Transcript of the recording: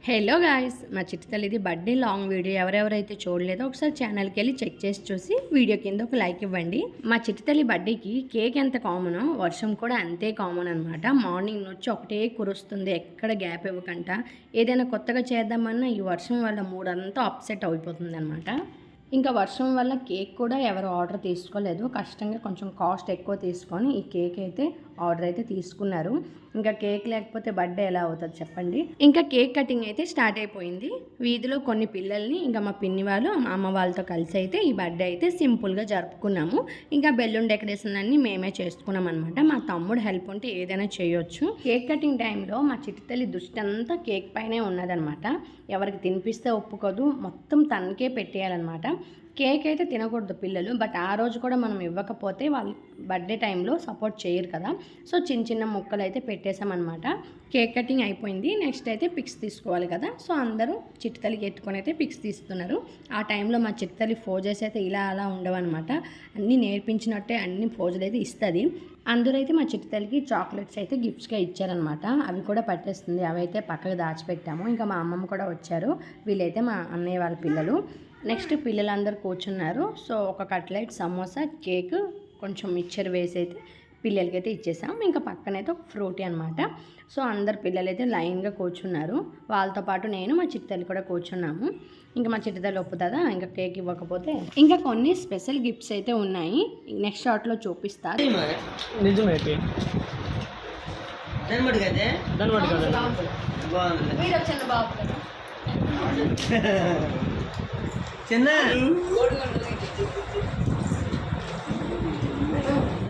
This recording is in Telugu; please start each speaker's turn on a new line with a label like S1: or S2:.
S1: హలో గాయ్స్, మా చిట్టి తల్లిది బర్త్డే లాంగ్ వీడియో ఎవరెవరైతే చూడలేదో ఒకసారి ఛానల్కి వెళ్ళి చెక్ చేసి చూసి వీడియో కింద ఒక లైక్ ఇవ్వండి. మా చిట్టి తల్లి బర్త్డేకి కేక్ ఎంత కామనో వర్షం కూడా అంతే కామన్ అనమాట. మార్నింగ్ నుంచి ఒకటే కురుస్తుంది, ఎక్కడ గ్యాప్ ఇవ్వకుండా. ఏదైనా కొత్తగా చేద్దామన్నా ఈ వర్షం వల్ల మూడంతా అప్సెట్ అయిపోతుంది అనమాట. ఇంకా వర్షం వల్ల కేక్ కూడా ఎవరు ఆర్డర్ తీసుకోలేదు, కష్టంగా కొంచెం కాస్ట్ ఎక్కువ తీసుకొని ఈ కేక్ అయితే ఆర్డర్ అయితే తీసుకున్నారు. ఇంకా కేక్ లేకపోతే బర్త్డే ఎలా అవుతుంది చెప్పండి. ఇంకా కేక్ కటింగ్ అయితే స్టార్ట్ అయిపోయింది. వీధిలో కొన్ని పిల్లల్ని ఇంకా మా పిన్ని వాళ్ళు మా అమ్మ వాళ్ళతో కలిసి అయితే ఈ బర్త్డే అయితే సింపుల్గా జరుపుకున్నాము. ఇంకా బెలూన్ డెకరేషన్ అన్నీ మేమే చేసుకున్నాం అనమాట. మా తమ్ముడు హెల్ప్ ఉంటే ఏదైనా చేయొచ్చు. కేక్ కటింగ్ టైంలో మా చిట్టి తల్లి దృష్టి అంతా కేక్ పైనే ఉన్నదనమాట. ఎవరికి తినిపిస్తే ఒప్పుకోదు, మొత్తం తనకే పెట్టేయాలన్నమాట. కేక్ అయితే తినకూడదు పిల్లలు, బట్ ఆ రోజు కూడా మనం ఇవ్వకపోతే వాళ్ళు బర్త్డే టైంలో సపోర్ట్ చేయరు కదా. సో చిన్న చిన్న ముక్కలు అయితే పెట్టేసామన్నమాట. కేక్ కటింగ్ అయిపోయింది. నెక్స్ట్ అయితే పిక్స్ తీసుకోవాలి కదా. సో అందరూ చిట్టితల్లికి ఎత్తుకొని అయితే పిక్స్ తీస్తున్నారు. ఆ టైంలో మా చిట్టితల్లి ఫోజెస్ అయితే ఇలా అలా ఉండవన్నమాట. అన్నీ నేర్పించినట్టే అన్ని ఫోజులు అయితే ఇస్తుంది. అందరూ అయితే మా చిట్టితల్లికి చాక్లెట్స్ అయితే గిఫ్ట్స్గా ఇచ్చారనమాట. అవి కూడా పట్టేస్తుంది, అవి అయితే పక్కకు దాచిపెట్టాము. ఇంకా మా అమ్మమ్మ కూడా వచ్చారు. వీళ్ళైతే మా అన్నయ్య వాళ్ళ పిల్లలు. నెక్స్ట్ పిల్లలందరూ కూర్చున్నారు. సో ఒక కట్లెట్, సమోసా, కేక్, కొంచెం మిక్చర్ వేసి అయితే పిల్లలకైతే ఇచ్చేసాం. ఇంకా పక్కనైతే ఒక ఫ్రూటీ అనమాట. సో అందరు పిల్లలైతే లైన్గా కూర్చున్నారు. వాళ్ళతో పాటు నేను మా చిట్టితల్లి కూడా కూర్చున్నాము. ఇంకా మా చిట్టితల్లి ఒప్పుతుందా ఇంకా కేక్ ఇవ్వకపోతే. ఇంకా కొన్ని స్పెషల్ గిఫ్ట్స్ అయితే ఉన్నాయి, నెక్స్ట్ షాట్లో చూపిస్తారు.
S2: చిన్న